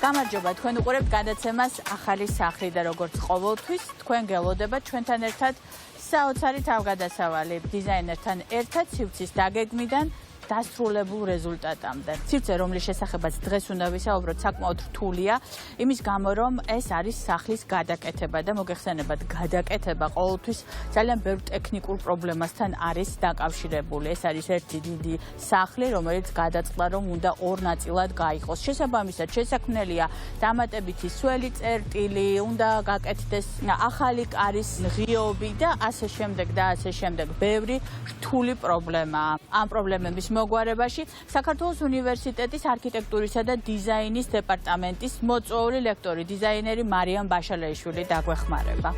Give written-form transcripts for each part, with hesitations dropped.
გამარჯობა, თქვენ უყურებთ გადაცემას ახალი სახლი და როგორც ყოველთვის თქვენ გელოდებათ ჩვენთან ერთად საოცარი თავგადასავალი დიზაინერთან ერთად სივრცის დაგეგმიდან დასრულებულ რეზულტატამდე. სივრცე, რომლის შესახებაც დღეს უნდა ვისაუბროთ, საკმაოდ რთულია, იმის გამო, რომ ეს არის სახლის გადაკეთება და მოგეხსენებათ, გადაკეთება ყოველთვის ძალიან ბევრ ტექნიკურ პრობლემასთან არის დაკავშირებული. ეს არის ერთი დიდი სახლი, რომელიც გადაწყდა, რომ უნდა ორ ნაწილად გაიყოს. შესაბამისად, შესაქმნელია დამატებითი სველი წერტილი, უნდა გაკეთდეს ახალი კარის ღიობი და ასე შემდეგ და ასე შემდეგ. ბევრი რთული პრობლემაა. ამ პრობლემების მოგვარებაში საქართველოს უნივერსიტეტის არქიტექტურისა და დიზაინის დეპარტამენტის მოწვეული ლექტორი დიზაინერი მარიამ ბაშალაიშვილი დაგვეხმარება.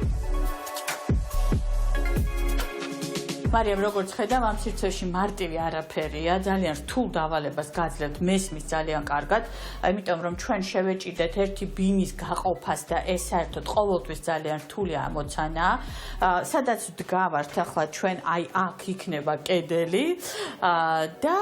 მარიამ, როგორც ხედავ, ამ სივრცეში მარტივი არაფერია, ძალიან რთულ დავალებას გაძლევთ, მესმის ძალიან კარგად, იმიტომ რომ ჩვენ შევეჭიდეთ ერთი ბინის გაყოფას და ეს საერთოდ ყოველთვის ძალიან რთული ამოცანაა. სადაც ვდგავართ ახლა ჩვენ, აი აქ იქნება კედელი და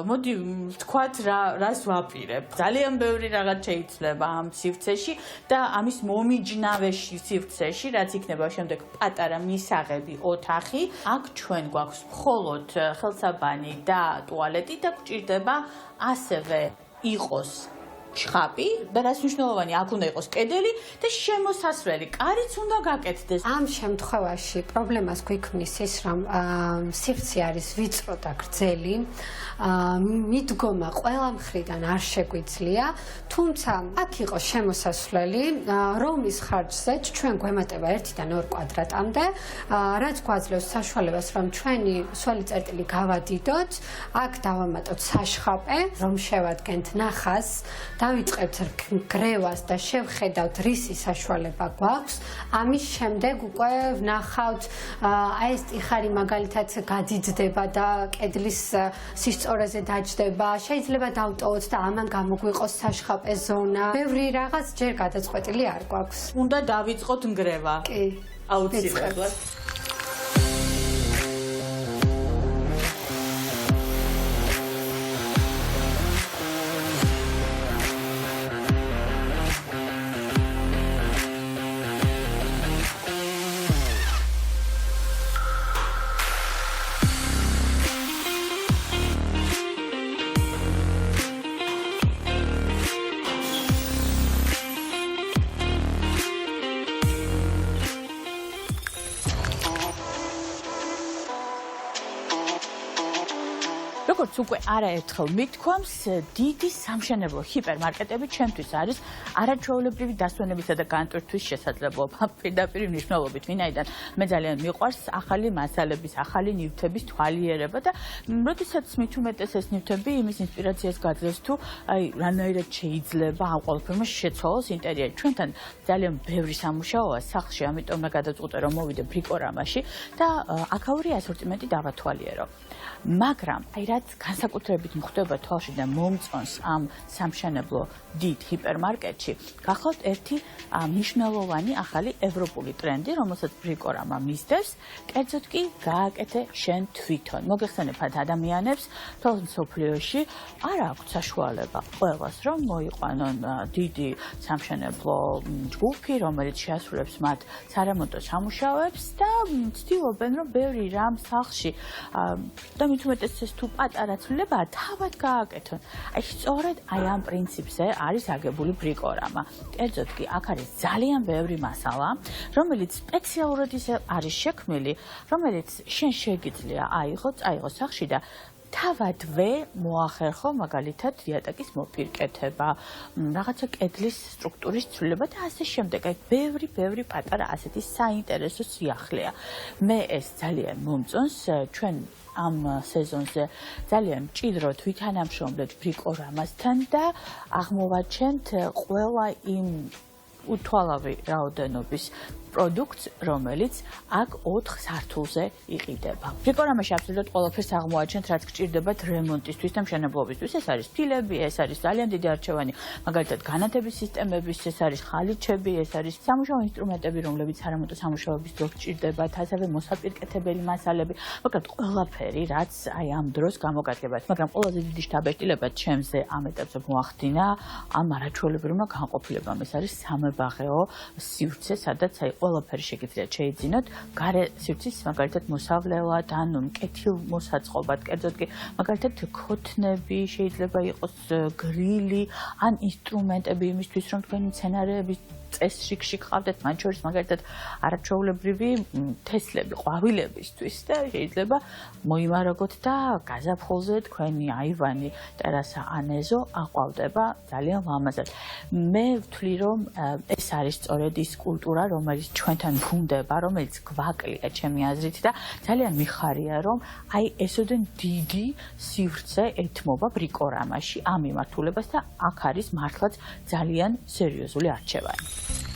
მოდი ვთქვათ რას ვაპირებ. ძალიან ბევრი რაღაც შეიძლება ამ სივრცეში და ამის მომიჯნავეში სივრცეში, რაც იქნება შემდეგ პატარა მისაღები ოთახი. აქ ჩვენ გვაქვს მხოლოდ ხელსაბანი და ტუალეტი და გვჭირდება ასევე იყოს ჩხაპი და რაც მნიშვნელოვანი, აქ უნდა იყოს კედელი და შემოსასვლელი, კარიც უნდა გაკეთდეს. ამ შემთხვევაში პრობლემას გვიქმნის ის, რომ სივრცე არის ვიწრო და გრძელი, მიდგომა ყველა მხრიდან არ შეგვიძლია, თუმცა აქ იყოს შემოსასვლელი, რომლის ხარჯზეც ჩვენ გვემატება 1-დან 2 კვადრატამდე, რაც გვაძლევს საშუალებას, რომ ჩვენი სველი წერტილი გავადიდოთ, აქ დავამატოთ საშხაპე, რომ შევადგენთ ნახაზს, დავიწყებთ გრევას და შევხედავთ რისი საშუალება გვაქვს. ამის შემდეგ უკვე ვნახავთ, აი ეს ტიხარი მაგალითად გადიძდება და კედლის სისწორეზე დაჯდება. შეიძლება დავტოვოთ და ამან გამოგვიყოს საშხაპე ზონა. ბევრი რაღაც ჯერ გადაწყვეტილი არ გვაქვს. უნდა დავიწყოთ ნგრევა. კი, აუცილებლად. როგორც უკვე არაერთხელ მithქვამს, დიდი სამშენებლო ჰიპერმარკეტები ჩემთვის არის არაჩვეულებრივი დასვენებისა და განტვირთვის შესაძლებლობა პირდაპირ მნიშვნელობით, ვინაიდან მე ძალიან მიყვარს ახალი მასალების, ახალი ნივთების თვალიერება და როდესაც მით უმეტეს ეს ნივთები იმის ინსპირაციას გაძლევს თუ აი რანაირად შეიძლება ამ ყველაფერმა შეცვალოს ინტერიერი. ჩვენთან ძალიან ბევრი სამუშაოა სახლში, ამიტომ მე გადავწყვიტე რომ მოვიდე ბრიკორამაში და აქაური ასორტიმენტი დავათვალიერო. მაგრამ აი რაც განსაკუთრებით მხდება თვალში და მომწონს ამ სამშენებლო დიდ ჰიპერმარკეტში, გახლავთ ერთი მნიშვნელოვანი ახალი ევროპული ტრენდი, რომელსაც ბრიკორამა მისდევს, კერძოდ კი გააკეთე შენ თვითონ. მოგეხსენებათ ადამიანებს თვალ მსოფლიოში არ აქვთ საშუალება ყველას, რომ მოიყვანონ დიდი სამშენებლო ჯგუფი, რომელიც შეასრულებს მათ სარემონტო სამუშაოებს და ცდილობენ, რომ ბევრი რამ სახლში და მით უმეტეს ეს თუ პატარა ცვლილებაა, თავად გააკეთონ. აი სწორედ აი ამ პრინციპზე არის აგებული ბრიკორამა. კერძოდ კი აქ არის ძალიან ბევრი მასალა, რომელიც სპეციალურად ისე არის შექმნილი, რომელიც შენ შეგიძლია წაიღო სახლში და თავადვე მოახერხო მაგალითად იატაკის მოპირკეთება, რაღაცა კედლის სტრუქტურის ცვლილება და ასე შემდეგ. აი ბევრი პატარა ასეთი საინტერესო სიახლეა. მე ეს ძალიან მომწონს, ჩვენ ამ სეზონზე ძალიან მჭიდროდ ვითანამშრომლეთ ბრიკორამასთან და აღმოვაჩენთ ყველა იმ უთვალავი რაოდენობის პროდუქტს, რომელიც აქ 4 სართულზე იყიდება. რეკორამაში აბსოლუტურად ყველაფერს აღმოაჩენთ, რაც გჭირდებათ რემონტისთვის და მშენებლობისთვის. ეს არის ფილები, ეს არის ძალიან დიდი არჩევანი, მაგალითად განათების სისტემების, ეს არის ხალიჩები, ეს არის სამუშაო ინსტრუმენტები, რომლებიც არამარტო სამუშაოების დროს გჭირდებათ, ასევე მოსაპირკეთებელი მასალები, მაგრამ ყველაფერი, რაც აი ამ დროს გამოგადგება. მაგრამ ყველაზე დიდი შთაბეჭდილება ჩემზე ამ ეტაპზე მოახდინა ამ არაჩვეულებრივმა განყოფილებამ. ეს არის სამებაღეო სივრცე, სადაც აი ყველაფერი შეგიძლიათ შეიძინოთ, გარე სივრცის მაგალითად მოსავლელად, ან კეთილმოსაწყობად, კერძოდ კი მაგალითად ქოთნები შეიძლება იყოს, გრილი, ან ინსტრუმენტები იმისთვის, რომ თქვენი მცენარეების წესრიგში გყავდეთ, მათ შორის მაგალითად არაჩვეულებრივი თესლები, ყვავილებისთვის და შეიძლება მოიმარაგოთ და გაზაფხულზე თქვენი აივანი, ტერასა ან ეზო აყვავდება ძალიან ლამაზად. მე ვთვლი, რომ ეს არის სწორედ ის კულტურა, რომელიც ჩვენთან ბუნდება, რომელიც გვაკლია ჩემი აზრით და ძალიან მიხარია, რომ აი ესოდენ დიდი სივრცე ეთმობა ბრიკორამაში ამ მიმართულებას და აქ არის მართლაც ძალიან სერიოზული არჩევანი.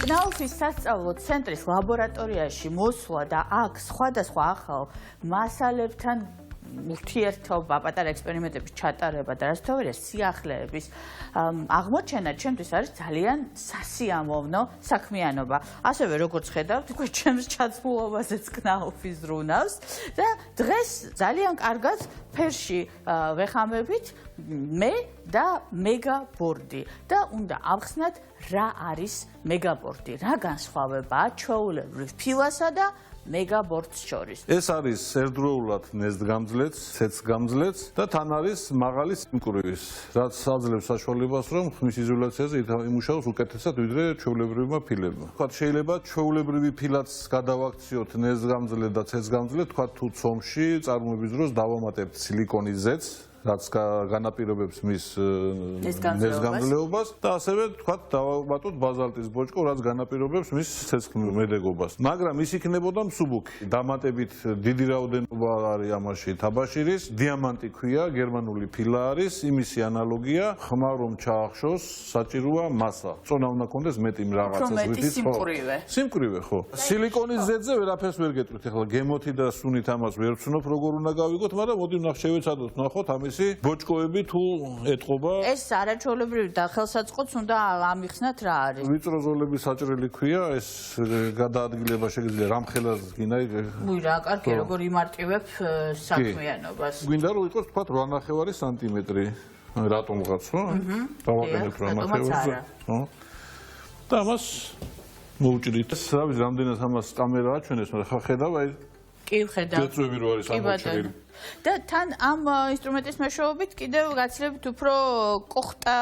კნაუფის სასწავლო ცენტრის ლაბორატორიაში მოსვლა და აქ სხვადასხვა ახალ მასალებთან ურთიერთობა, პატარა ექსპერიმენტების ჩატარება და რაც თავია სიახლეების აღმოჩენა ჩემთვის არის ძალიან სასიამოვნო საქმიანობა. ასევე როგორც ხედავთ, უკვე ჩემს ჩაცმულობაზეც კნაუფი ზრუნავს და დღეს ძალიან კარგად ფერში ვეხამებით მე და მეგაბორდი და უნდა ავხსნათ რა არის მეგაბორდი, რა განსხვავებაა ჩვეულებრივ ფილასა და მეგაბორდს შორის. ეს არის ერთდროულად ნეზდგამძლეც, ცეცხლგამძლეც და თან არის მაღალი სიმკვრივის, რაც აძლევს საშუალებას, რომ ხმის იზოლაციაზე იმუშაოს უკეთესად ვიდრე ჩვეულებრივმა ფილებმა. თქვათ შეიძლება ჩვეულებრივი ფილაც გადავაქციოთ ნეზდგამძლე და ცეცხლგამძლე, თქვათ თუ ცომში წარმოების დროს დავამატებთ სილიკონის ზეთს, რაც განაპირობებს მის ნეზგამძლეობას და ასევე თქვათ დავამატოთ ბაზალტის ბოჭკო, რაც განაპირობებს მის ცეცხლმედეგობას. მაგრამ ის იქნებოდა მსუბუქი. დამატებით დიდი რაოდენობა არის ამაში თაბაშირის, დიამანტი ქვია, გერმანული ფილა არის, იმისი ანალოგია, ხმა რომ ჩაახშოს, საჭიროა მასა. წონა უნდა კონდეს მეტი რაღაცა ზრითიც, ხო? სიმკვრივე, ხო. სილიკონის ზედზე ვერაფერს ვერ გეტყვით. ახლა გემოთი და სუნით ამას ვერ ვცნობ, როგორ უნდა გავიგოთ, მაგრამ მოდი შევეცადოთ, ნახოთ ამის ბოჭკოები თუ ეთყობა. ეს არაჩვეულებრივი და ხელსაწყოც უნდა ამიხსნათ რა არის. ვიწრო ზოლების საჭრელი ქვია, ეს გადაადგილება შეგიძლია რამხელას გინდა. უი რა, კარგი, როგორ იმარტივებ საქმიანობას. გვინდა რომ იყოს თქვათ 8.5 სანტიმეტრი რატომღაც, ხო? დავაყენებ 8.5. ხო? და ამას მოვჭრით. რა ვიცი, რამდენად ამას კამერა აჩვენებს, მაგრამ ხა ხედავ აი კი ვხედავ. გეწვევი რო არის ამოჭრილი. და თან ამ ინსტრუმენტის მეშვეობით კიდევ გაცილებით უფრო კოხტა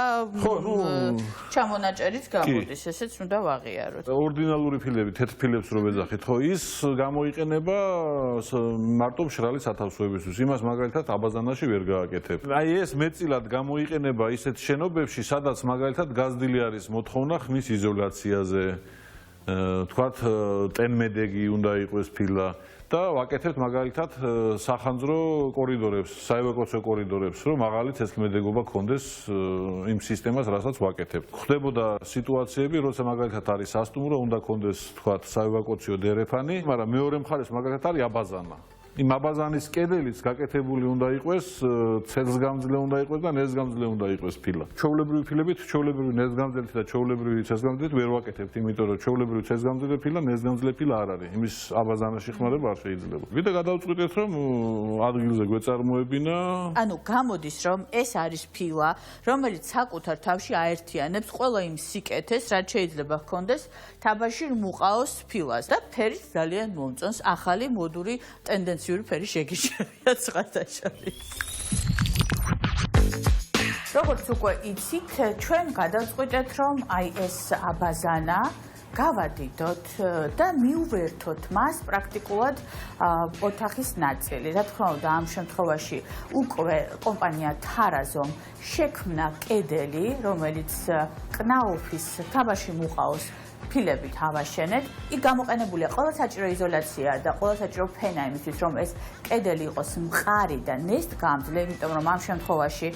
ჩამონაჭერიც გამოდის, ესეც უნდა ვაღიაროთ. ორდინალური ფილები, თეთრ ფილებს რო ვეძახით, ხო, ის გამოიყენება მარტო მშრალი სათავსოებისთვის. იმას მაგალითად აბაზანაში ვერ გააკეთებ. აი ეს მეტწილად გამოიყენება ისეთ შენობებში, სადაც მაგალითად გაზრდილი არის მოთხოვნა ხმის იზოლაციაზე. თქვათ ტენმედეგი უნდა იყოს ფილა. და ვაკეთებთ მაგალითად სახანძრო კორიდორებს, საევაკუაციო კორიდორებს, რომ მაღალი ცეცხლმედეგობა გქონდეს იმ სისტემას, რასაც ვაკეთებთ. ხდებოდა სიტუაციები, როცა მაგალითად არის სასტუმრო, უნდა გქონდეს თქვათ საევაკუაციო დერეფანი, მაგრამ მეორე მხარეს მაგალითად არის აბაზანა. იმ აბაზანის კედელიც გაკეთებული უნდა იყოს, ცეცხლგამძლე უნდა იყოს და ნეზგამძლე უნდა იყოს ფილა. ჩვეულებრივი ფილებით, ჩვეულებრივი ნეზგამძლით და ჩვეულებრივი ცეცხლგამძლით ვერ ვაკეთებთ, იმიტომ რომ ჩვეულებრივი ცეცხლგამძლე ფილა, ნეზგამძლე ფილა არ არის. იმის აბაზანაში ხმარება არ შეიძლება. ვიდა გადავწყვიტეთ, რომ ადგილზე გვეწარმოებინა. ანუ გამოდის, რომ ეს არის ფილა, რომელიც საკუთარ თავში აერთიანებს ყველა იმ სიკეთეს, რაც შეიძლება ჰქონდეს თაბაშირ მუყაოს ფილას და ფერით ძალიან მომწონს ახალი მოდური ტენდენცია ფერი შეგიშებია სხვადასხვა. როგორც უკვე იცით, ჩვენ გადავწყვიტეთ, რომ აი ეს აბაზანა გავადიდოთ და მიუვერთოთ მას პრაქტიკულად ოთახის ნაწილი. რა თქმა უნდა, ამ შემთხვევაში უკვე კომპანია თარაზომ შექმნა კედელი, რომელიც კნაუფის თაბაში მუყაოს ფილებით ავაშენეთ. იქ გამოყენებულია ყველა საჭირო იზოლაცია და ყველა საჭირო ფენა იმისთვის, რომ ეს კედელი იყოს მყარი და ნესტგამძლე, იმიტომ რომ ამ შემთხვევაში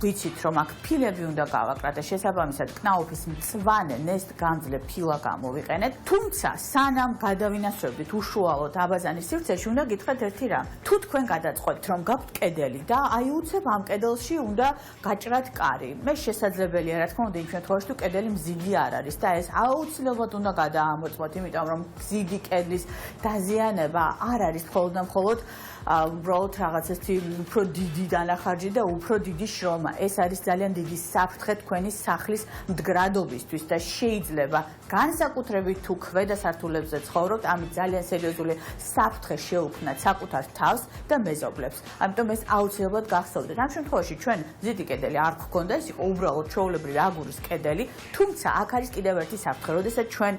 ვიცით რომ აქ ფილები უნდა გავაკრათ და შესაბამისად კნაუფის მწვანე ნესტგამძლე ფილა გამოვიყენეთ, თუმცა სანამ გადავინაცვლებდით უშუალოდ აბაზანის სივრცეში, უნდა გითხრათ ერთი რამ. თუ თქვენ გადაწყვეტთ რომ გაქვთ კედელი და აი უცებ ამ კედელში უნდა გაჭრათ კარი, მე შესაძლებელია რა თქმა უნდა იმ შემთხვევაში თუ კედელი მზიდი არ არის და ეს აუცილებლად უნდა გადაამოწმოთ, იმიტომ რომ მზიდი კედლის დაზიანება არ არის მხოლოდ და მხოლოდ უბრალოდ რაღაცეთი უფრო დიდი დანახარჯი და უფრო დიდი შრომა. ეს არის ძალიან დიდი საფრთხე თქვენი სახლის მდგრადობისთვის და შეიძლება განსაკუთრებით თუ ქვედა სართულებზე ცხოვრობთ, ამით ძალიან სერიოზული საფრთხე შეუქმნათ საკუთარ თავს და მეზობლებს. ამიტომ ეს აუცილებლად გახსოვდეთ. ამ შემთხვევაში ჩვენ მზიდი კედელი არ გვქონდა, ეს იყო უბრალოდ ჩვეულებრივი აგურის კედელი, თუმცა აქ არის კიდევ ერთი საფრთხე, როდესაც ჩვენ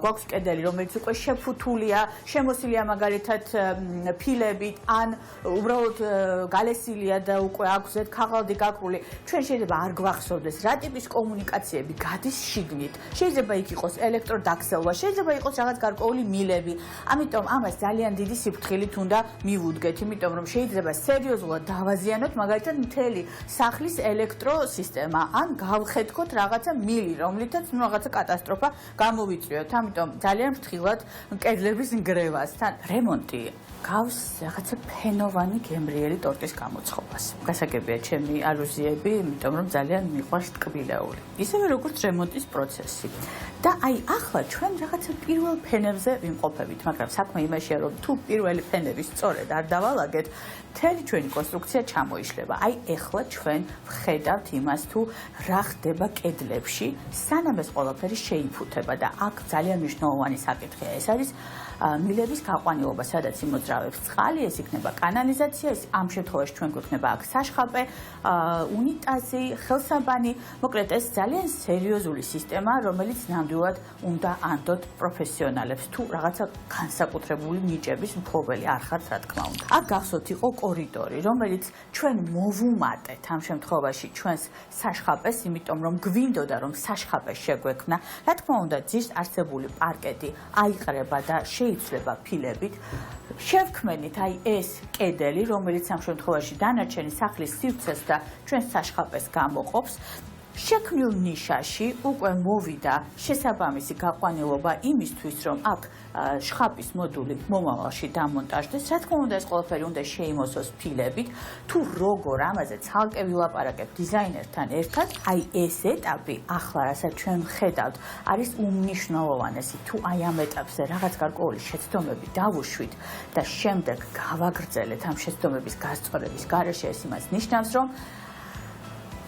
გვაქვს კედელი, რომელიც უკვე შეფუთულია, შემოსილია მაგალითად ფილებით ან უბრალოდ გალესილია და უკვე აქვს ზედქაღალდი გაკრული, ჩვენ შეიძლება არ გვახსოვდეს რა ტიპის კომუნიკაციები გადის შიგნით. შეიძლება იქ იყოს ელექტროდაგზელვა, შეიძლება იყოს რაღაც გარკვეული მილები. ამიტომ ამას ძალიან დიდი სიფრთხილით უნდა მივუდგეთ, იმიტომ რომ შეიძლება სერიოზულად დავაზიანოთ მაგალითად მთელი სახლის ელექტროსისტემა ან გავხეთქოთ რაღაცა მილი, რომლითაც რაღაცა კატასტროფა გამოვიწვიოთ. ამიტომ ძალიან ფრთხილად კედლების ნგრევასთან რემონტი გავს რაღაცა ფენოვანი გემრიელი ტორტის გამოცხობას. გასაგებია ჩემი ალუზიები, იმიტომ რომ ძალიან მიყვარს ტკბილეული. ისევე როგორც რემონტის პროცესი. და აი ახლა ჩვენ რაღაცა პირველ ფენებზე ვიმყოფებით, მაგრამ საქმე იმაშია, რომ თუ პირველი ფენები სწორედ არ დავალაგეთ, მთელი ჩვენი კონსტრუქცია ჩამოიშლება. აი ეხლა ჩვენ ვხედავთ იმას, თუ რა ხდება კედლებში, სანამ ეს ყველაფერი შეიფუთება და აქ ძალიან მნიშვნელოვანი საკითხია. ეს არის მილების გაყვანილობა, სადაც იმოძრავებს წყალი, ეს იქნება კანალიზაცია, ეს ამ შემთხვევაში ჩვენ გვექნება აქ საშხაპე, უნიტაზი, ხელსაბანი. მოკლედ ეს ძალიან სერიოზული სისტემაა, რომელიც ნამდვილად უნდა ანდოთ პროფესიონალებს, თუ რაღაცა განსაკუთრებული ნიჭების მფლობელი არ ხართ, რა თქმა უნდა. აქ გახსოვთ იყო კორიდორი, რომელიც ჩვენ მოვუმატეთ ამ შემთხვევაში ჩვენს საშხაპეს, იმიტომ რომ გვინდოდა რომ საშხაპე შეგვექმნა. რა თქმა უნდა, ძირს არსებული პარკეტი აიყრება და შეიცვლება ფილებით. შევქმენით აი ეს კედელი, რომელიც ამ შემთხვევაში დანარჩენი სახლის სივრცეს და ჩვენს საშხაპეს გამოყოფს. შექმნილ ნიშაში უკვე მოვიდა შესაბამისი გაყვანილობა იმისთვის, რომ აქ შხაპის მოდული მომავალში დამონტაჟდეს. რა თქმა უნდა, ეს ყველაფერი უნდა შეიმოსოს ფილებით. თუ როგორ ამაზე ცალკე ვილაპარაკებთ დიზაინერთან ერთად, აი ეს ეტაპი ახლა, რასაც ჩვენ ვხედავთ, არის უმნიშვნელოვანესი. თუ აი ამ ეტაპზე რაღაც გარკვეული შეცდომები დავუშვით და შემდეგ გავაგრძელეთ ამ შეცდომების გასწორების გარეშე, ეს იმას ნიშნავს, რომ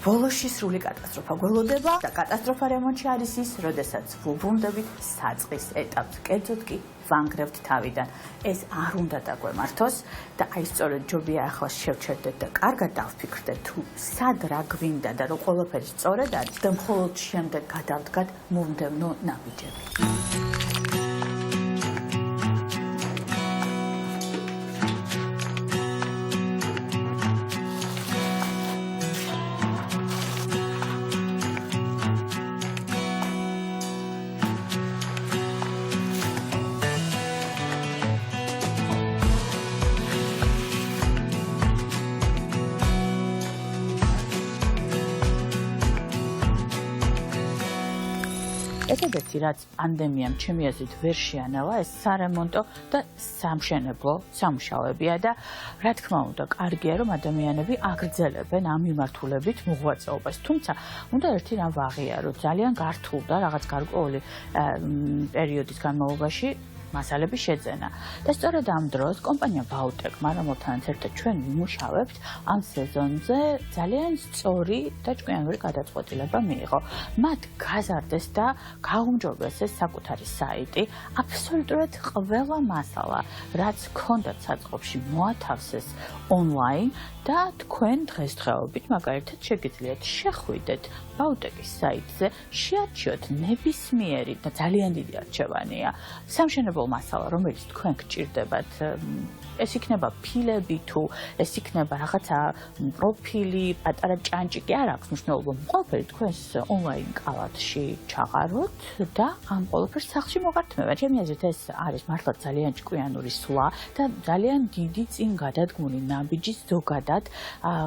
ბოლოში სრული კატასტროფა გველოდება და კატასტროფა რემონტში არის ის, როდესაც ვუბრუნდებით საწყის ეტაპს, კერძოდ კი ვანგრევთ თავიდან. ეს არ უნდა დაგვემართოს და აი სწორედ ჯობია ახლა შევჩერდეთ და კარგად დავფიქრდეთ, თუ სად რა გვინდა და რომ ყველაფერი სწორად არის და მხოლოდ შემდეგ გადავდგათ მომდევნო ნაბიჯები. ერთადერთი რაც პანდემიამ ჩემი აზრით ვერ შეანალა, ეს სარემონტო და სამშენებლო სამუშაოებია და რა თქმა უნდა, კარგია რომ ადამიანები აგრძელებენ ამ მიმართულებით მოღვაწეობას. თუმცა უნდა ერთი რამ ვაღიაროთ, ძალიან გართულდა რაღაც გარკვეული პერიოდის განმავლობაში მასალების შეძენა. და სწორედ ამ დროს კომპანია ბაუტეკმა, რომელთანაც ერთად ჩვენ ვიმუშავებთ, ამ სეზონზე ძალიან სწორი და ჭკვიანური გადაწყვეტილება მიიღო. მათ გაზარდეს და გაუმჯობესეს საკუთარი საიტი, აბსოლუტურად ყველა მასალა, რაც ჰქონდათ საწყობში, მოათავსეს ონლაინ და თქვენ დღესდღეობით მაგალითად შეგიძლიათ შეხვიდეთ ბაუტეკის საიტზე, შეარჩიოთ ნებისმიერი და ძალიან დიდი არჩევანია სამშენებლო მასალა, რომელიც თქვენ გჭირდებათ. ეს იქნება ფილები თუ ეს იქნება რაღაცა პროფილი, პატარა ჭანჭი კი არ აქვს მნიშვნელობა. ყველაფერი თქვენს ონლაინ კალათში ჩაღაროთ და ამ ყველაფერს სახლში მოგართმევთ. ჩემი აზრით ეს არის მართლა ძალიან ჭკვიანური სვლა და ძალიან დიდი წინ გადადგმული ნაბიჯი ზოგადად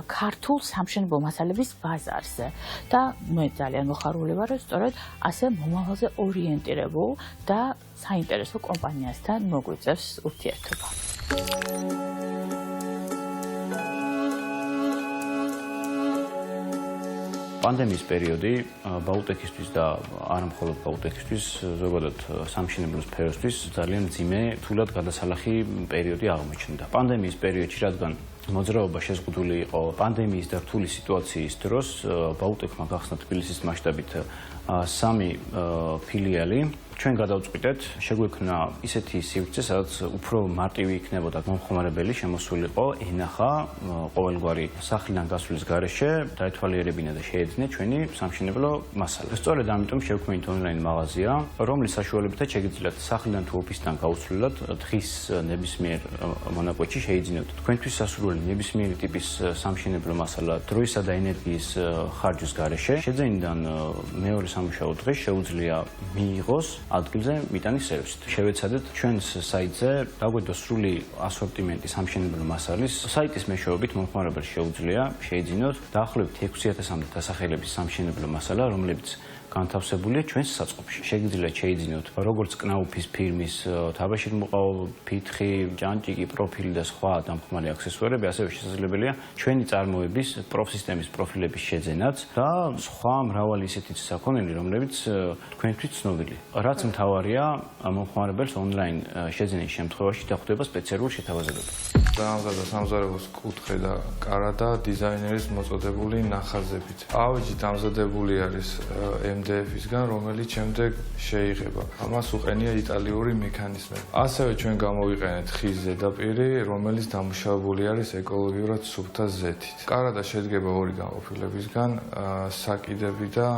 ქართულ სამშენებლო მასალების ბაზარზე. და მე ძალიან მოხარული ვარ, რომ სწორედ ასე მომავალზე ორიენტირებულ და საინტერესო კომპანიასთან მოგვიწევს ურთიერთობა. პანდემიის პერიოდი ბაუტექისთვის და არა მხოლოდ ბაუტექისთვის, ზოგადად სამშენებლო სფეროსთვის ძალიან მძიმე, თულად გადასალახი პერიოდი აღმოჩნდა. პანდემიის პერიოდში, რადგან მოძრაობა შეზღუდული იყო პანდემიის და რთული სიტუაციის დროს, ბაუტექმა გახსნა თბილისის მასშტაბით 3 ფილიალი. ჩვენ გადავწყვიტეთ, შეგვექმნა ისეთი სივრცე, სადაც უფრო მარტივი იქნებოდა მომხმარებელი შემოსულიყო, ენახა ყოველგვარი სახლიდან გასვლის გარეშე, დაეთვალიერებინა და შეეძინა ჩვენი სამშენებლო მასალა. სწორედ ამიტომ შევქმნით ონლაინ მაღაზია, რომლის საშუალებითაც შეგიძლიათ სახლიდან თუ ოფისიდან გაუცვლელად დღის ნებისმიერ მონაკვეთში შეიძინოთ თქვენთვის სასურველი ნებისმიერი ტიპის სამშენებლო მასალა დროისა და ენერგიის ხარჯის გარეშე. შეძენიდან მეორე სამუშაო დღეს შეუძლია მიიღოს ადგილზე მიტანის სერვისით. შევეცადეთ ჩვენს საიტზე დაგვედო სრული ასორტიმენტი სამშენებლო მასალის. საიტის მეშვეობით მომხმარებელს შეუძლია შეიძინოთ დაახლოებით 6000-მდე დასახელების სამშენებლო მასალა, რომლებიც განთავსებულია ჩვენს საწყობში. შეგიძლიათ შეიძინოთ როგორც კნაუფის ფირმის თაბაშირმოყაო ფითხი, ჭანჭიკი, პროფილი და სხვა დამხმარე აქსესუარები, ასევე შესაძლებელია ჩვენი წარმოების პროფსისტემის პროფილების შეძენაც და სხვა მრავალი ისეთი საქონელი, რომლებიც თქვენთვის ცნობილი. რაც მთავარია, მომხმარებელს ონლაინ შეძენის შემთხვევაში დახვდება სპეციალური შეთავაზებები. დაამზადა სამზარეულოს კუთხე და კარა და დიზაინერის მოწოდებული ნახაზებით. ავეჯი დამზადებული არის MDF-ისგან, რომელიც შემდეგ შეიღება. ამას უყენია იტალიური მექანიზმები. ასევე ჩვენ გამოვიყენეთ ხის ზედაპირი, რომელიც დამუშავებული არის ეკოლოგიურად სუფთა ზეთით. კარა და შედგება 2 გამოფილებისგან, საკიდები და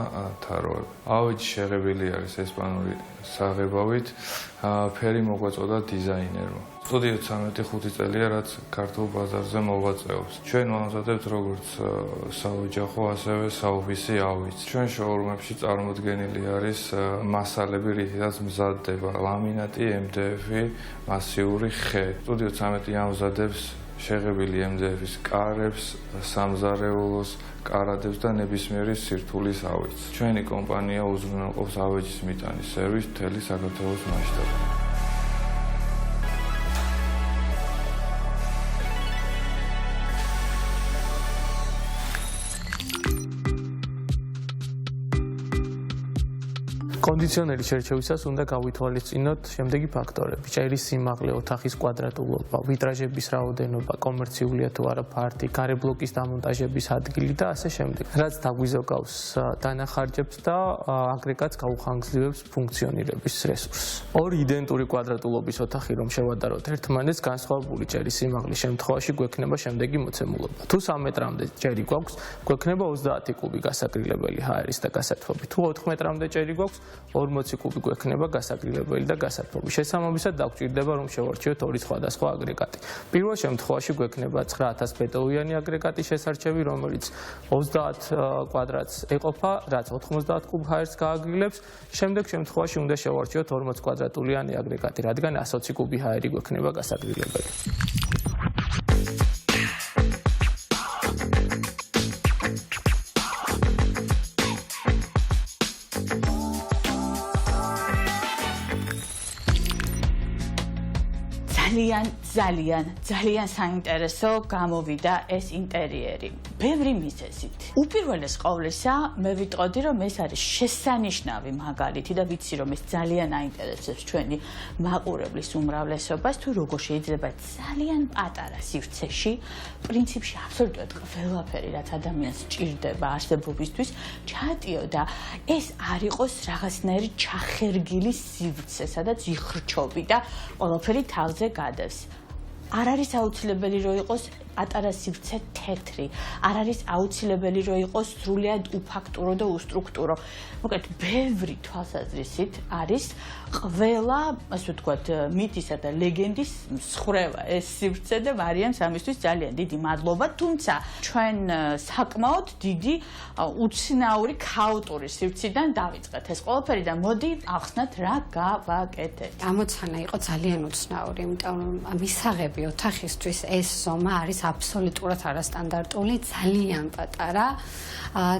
თაროები. ავეჯი შეღებილი არის ესპანური საღებავით, ფერი მოგვაწოდა დიზაინერმა. სტუდიო 13-5 წელია, რაც ქართულ ბაზარზე მოვაწეობს. ჩვენ ვამზადებთ როგორც საოჯახო, ასევე საოფისი ავეჯს. ჩვენ შოურუმებში წარმოდგენილი არის მასალები, რითაც მზადდება ლამინატი, MDF-ი, მასიური ხე. სტუდიო 13 ამზადებს შეღებილი MDF-ის კარებს, სამზარეულოს, კარადებს და ნებისმიერი სირთულის ავეჯს. ჩვენი კომპანია უზრუნველყოფს ავეჯის მიტანის სერვისს მთელი საქართველოს მასშტაბით. კონდიციონერის შერჩევისას უნდა გავითვალისწინოთ შემდეგი ფაქტორები: ჭერის სიმაღლე, ოთახის კვადრატულობა, ვიტრაჟების რაოდენობა, კომერციულია თუ არა ფართი, გარე ბლოკის დამონტაჟების ადგილი და ასე შემდეგ. რაც დაგვიზოგავს დანახარჯებს და აგრეგატს გაუხანგრძლივებს ფუნქციონირების რესურსს. 2 იდენტური კვადრატულობის ოთახი რომ შევადაროთ ერთმანეთს, განსხვავებული ჭერის სიმაღლის შემთხვევაში გვექნება შემდეგი მოცემულობა. თუ 3 მეტრამდე ჭერი გვაქვს, გვექნება 30 კუბი გასაგრილებელი ჰაერის და გასათბობი. თუ 4 მეტრამდე ჭერი გვაქვს, 40 კუბი გვექნება გასაგრილებელი და გასათბობი. შესაბამისად დაგვჭირდება რომ შევარჩიოთ 2 სხვადასხვა აგრეგატი. პირველ შემთხვევაში გვექნება 9000 ბეტონიანი აგრეგატის შესარჩევი, რომელიც 30 კვადრატს ეყოფა, რაც 90 კუბ ჰაერს გააგრილებს. შემდეგ შემთხვევაში უნდა შევარჩიოთ 40 კვადრატულიანი აგრეგატი, რადგან 120 კუბი ჰაერი გვექნება გასაგრილებელი. ძალიან საინტერესო გამოვიდა ეს ინტერიერი. ბევრი მიზეზით. უპირველეს ყოვლისა, მე ვიტყოდი, რომ ეს არის შესანიშნავი მაგალითი და ვიცი, რომ ეს ძალიან აინტერესებს ჩვენი მაყურებლის უმრავლესობას, თუ როგორ შეიძლება ძალიან პატარა სივრცეში, პრინციპში აბსოლუტურად ყველაფერი, რაც ადამიანს სჭირდება არსებობისთვის, ჩაატიო და ეს არ იყოს რაღაცნაირი ჩახერგილი სივრცე, სადაც იხრჩობი და ყველაფერი თავზე გადევს. არ არის აუცილებელი რომ იყოს პატარა სივრცე თეთრი. არ არის აუცილებელი რომ იყოს სრულიად უფაქტურო და უსტრუქტურო. მოკლედ, ბევრი თვალსაზრისით არის ყველა, ასე ვთქვათ, მითისა და ლეგენდის მსხრევა ეს სივრცე და მარიამს ამისთვის ძალიან დიდი მადლობა, თუმცა ჩვენ საკმაოდ დიდი უცნაური ქაოტური სივრციდან დავიწყეთ ეს ყველაფერი და მოდი ახსნათ რა გავაკეთეთ. ამოცანა იყო ძალიან უცნაური, იმიტომ რომ მისაღები ოთახისთვის ეს ზომა არის აბსოლუტურად არასტანდარტული, ძალიან პატარა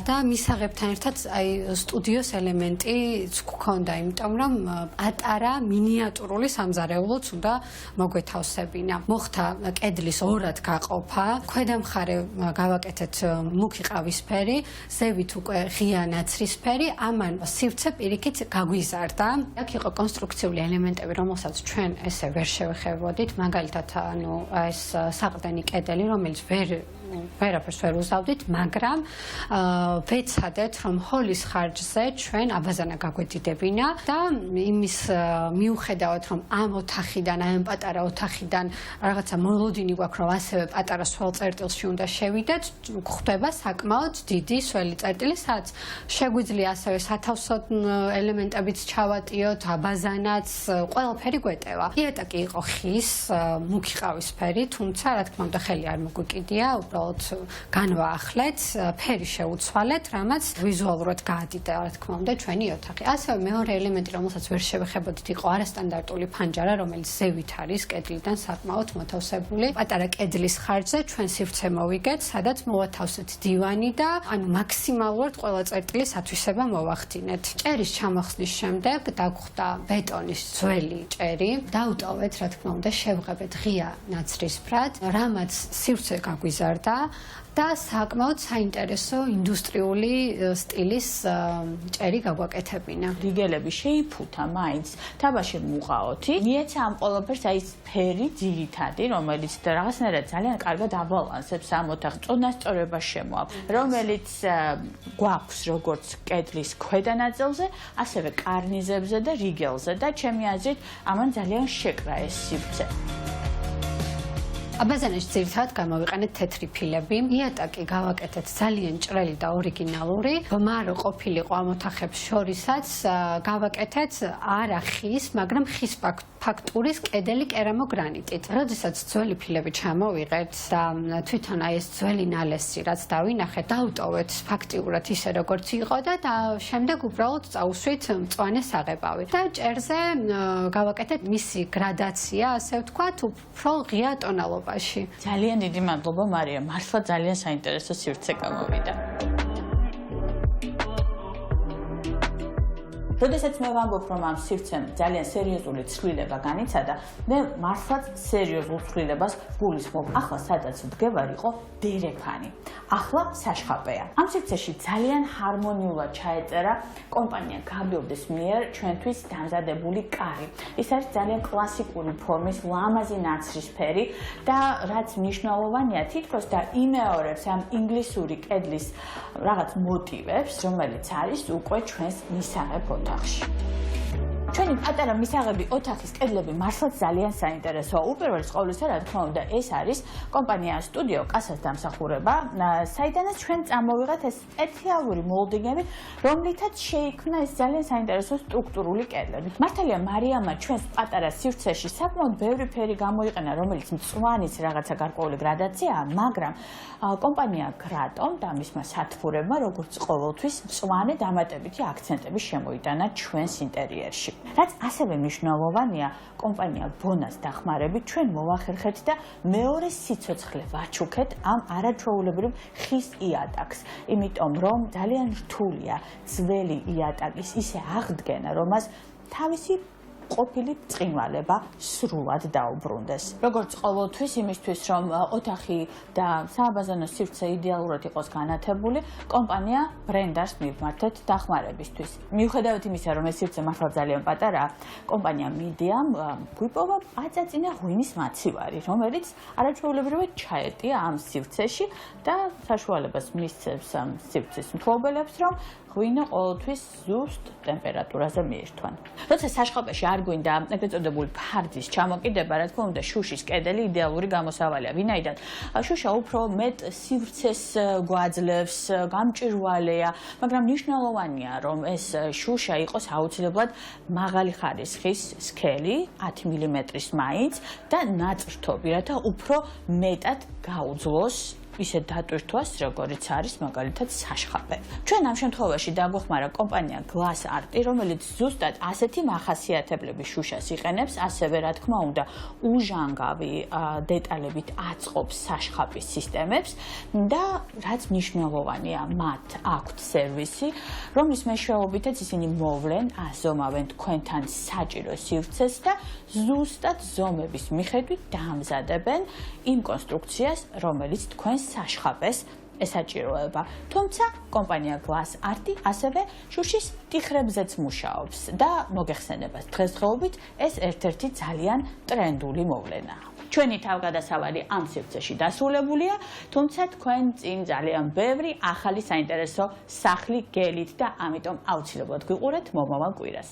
და მისაღებთან ერთად აი სტუდიოს ელემენტიც გვქონდა, იმიტომ რომ პატარა მინიატურული სამზარეულოც უნდა მოგვეთავსებინა. მოხდა კედლის ორად გაყოფა, ქვედა მხარე გავაკეთეთ მუქი ყავისფერი, ზევით უკვე ღია ნაცრისფერი, ამან სივრცე პირიქით გაგვიზარდა. აქ იყო კონსტრუქციული ელემენტები, რომელსაც ჩვენ ესე ვერ შევეხებოდით, მაგალითად, ანუ ეს საყრდენი კედელი, რომელიც ვერაფერს ვერ უზავდით, მაგრამ ვეცადეთ, რომ ჰოლის ხარჯზე ჩვენ აბაზანა გაგვედიდებინა და იმის მიუხედავად, რომ ამ ოთახიდან, ამ პატარა ოთახიდან რაღაცა მოლოდინი გვაქვს, რომ ასევე პატარა სველ წერტილში უნდა შევიდეთ, გვხვდება საკმაოდ დიდი სველი წერტილი, სადაც შეგვიძლია ასევე სათავსო ელემენტებიც ჩავატიოთ, აბაზანაც, ყველაფერი გვეტევა. იატაკი იყო ხის, მუქი ყავისფერი, თუმცა რა თქმა უნდა ხელი არ მოგვიკიდია, უბრალოდ განვაახლეთ, ფერი შეუცვალეთ, რამაც ვიზუალურად გაადიდა, რა თქმა უნდა, ჩვენი ოთახი. ასევე მეორე ელემენტი, რომელსაც ვერ შევეხებოდით, იყო არასტანდარტული ფანჯარა, რომელიც ზევით არის კედლიდან საკმაოდ მოთავსებული. პატარა კედლის ხარჯზე ჩვენ სივრცე მოვიგეთ, სადაც მოვათავსეთ დივანი და ანუ მაქსიმალურად ყველა წერტილის ათვისება მოვახდინეთ. ჭერის ჩამოხსნის შემდეგ დაგხვდა ბეტონის ძველი ჭერი, დაუტოვეთ, რა თქმა უნდა, შევღებეთ ღია ნაცრისფრად, რამაც სივრცე გაგვიზარდა და საკმაოდ საინტერესო ინდუსტრიული სტილის ჭერი გაგვაკეთებინა. რიგელები შეიფუთა მაინც, თაბაში მუყაოთი. მიეცა ამ ყველაფერს აი ეს ფერი ძირითადი, რომელიც რაღაცნაირად ძალიან კარგად აბალანსებს ამ ოთახს, წონასწორება შემოაქვს, რომელიც გვაქვს როგორც კედლის ქვედა ნაწილზე, ასევე კარნიზებზე და რიგელზე და ჩემი აზრით, ამან ძალიან შეკრა ეს სივრცე. აბაზანაში ძირითადად გამოვიყენეთ თეთრი ფილები. იატაკი გავაკეთეთ ძალიან ჭრელი და ორიგინალური. ბმარო ყოფილიყო ამ ოთახებს შორისაც გავაკეთეთ არა ხის, მაგრამ ხის ფაქტურის კედელი კერამოგრანიტით. როდესაც ძველი ფილები ჩამოვიღეთ და თვითონ აი ეს ძველი ნალესი რაც დავინახეთ, დავუტოვეთ ფაქტიურად ისე როგორც იყო და შემდეგ უბრალოდ წავუსვით მწვანე საღებავი. და ჭერზე გავაკეთეთ მისი გრადაცია, ასე ვთქვათ, უფრო ღია ტონალობა. ძალიან დიდი მადლობა მარია, მართლა ძალიან საინტერესო სივრცე გამოვიდა. როდესაც მე ვამბობ, რომ ამ სივრცემ ძალიან სერიოზული ცვლილება განიცადა, მე მართლაც სერიოზულ ცვლილებას გულისხმობ. ახლა სადაც ვდგევარ იყო დერეფანი. ახლა საშხაპეა. ამ სივრცეში ძალიან ჰარმონიულად ჩაეწერა კომპანია გაბრიელდეს მიერ ჩვენთვის დამზადებული კარი. ის არის ძალიან კლასიკური ფორმის, ლამაზი ნაცრისფერი და რაც მნიშვნელოვანია, თითქოს და იმეორებს ამ ინგლისური კედლის რაღაც მოტივებს, რომელიც არის უკვე ჩვენს მისაღებ ოთახში. ჩვენი პატარა მისაღები ოთახის კედლები მართლაც ძალიან საინტერესოა. უპირველეს ყოვლისა, რა თქმა უნდა, ეს არის კომპანია სტუდიო კასას დამსახურება, საიდანაც ჩვენ წამოვიღეთ ეს სპეციალური მოლდინგები, რომლითაც შეიქმნა ეს ძალიან საინტერესო სტრუქტურული კედლები. მართალია მარიამმა ჩვენს პატარა სივრცეში საკმაოდ ბევრი ფერი გამოიყენა, რომელიც მწვანის რაღაცა გარკვეული გრადაციაა, მაგრამ კომპანია გრატომ და მისმა სათბურებმა, როგორც ყოველთვის, მწვანე დამატებითი აქცენტები შემოიტანა ჩვენს ინტერიერში. რაც ასევე მნიშვნელოვანია, კომპანია ბონას დახმარებით ჩვენ მოვახერხეთ და მეორე სიცოცხლე ვაჩუქეთ ამ არაჩვეულებრივ ხის იატაკს, იმიტომ რომ ძალიან რთულია ძველი იატაკის ისე აღდგენა, რომ მას თავისი ყოფილი ბრწყინვალება სრულად დაუბრუნდეს. როგორც ყოველთვის იმისთვის, რომ ოთახი და სააბაზანო სივრცე იდეალურად იყოს განათებული, კომპანია ბრენდარს მივმართეთ დახმარებისთვის. მიუხედავად იმისა, რომ ეს სივრცე მართლა ძალიან პატარაა, კომპანია მიდიამ გვიპოვა პაწაწინა ღვინის მაცივარი, რომელიც არაჩვეულებრივად ჩაეტია ამ სივრცეში და საშუალებას მისცემს ამ სივრცის მფლობელებს, რომ ღვინო ყოველთვის ზუსტ ტემპერატურაზე მიირთვან. როცა საშხაპეში არ გვინდა ეგრეთ წოდებული ფარდის ჩამოკიდება, რა თქმა უნდა, შუშის კედელი იდეალური გამოსავალია. ვინაიდან შუშა უფრო მეტ სივრცეს გვაძლევს, გამჭვირვალეა, მაგრამ მნიშვნელოვანია, რომ ეს შუშა იყოს აუცილებლად მაღალი ხარისხის სქელი, 10 მმ-ის მაინც და ნაწრთობი, რათა უფრო მეტად გაუძლოს ისე დატვირთვას, როგორც არის მაგალითად საშხაპე. ჩვენ ამ შემთხვევაში დაგვეხმარა კომპანია Glass Art, რომელიც ზუსტად ასეთი მახასიათებლების შუშას იყენებს, ასევე რა თქმა უნდა, უჟანგავი დეტალებით აწყობს საშხაპის სისტემებს და რაც მნიშვნელოვანია, მათ აქვთ სერვისი, რომლის მეშვეობითაც ისინი მოვლენ, აზომავენ თქვენთან საჭირო სივრცეს და ზუსტად ზომების მიხედვით დაამზადებენ იმ კონსტრუქციას, რომელიც თქვენს საშხაპეს ესაჭიროება. თუმცა კომპანია Glass Art ასევე შუშის ტიხრებზეც მუშაობს და მოგეხსენებათ, დღესდღეობით ეს ერთ-ერთი ძალიან ტრენდული მოვლენაა. ჩვენი თავგადასავალი ამ სივრცეში დასრულებულია, თუმცა თქვენ წინ ძალიან ბევრი ახალი საინტერესო სახლი გელით და ამიტომ აუცილებლად გვიყურეთ მომავალ კვირას.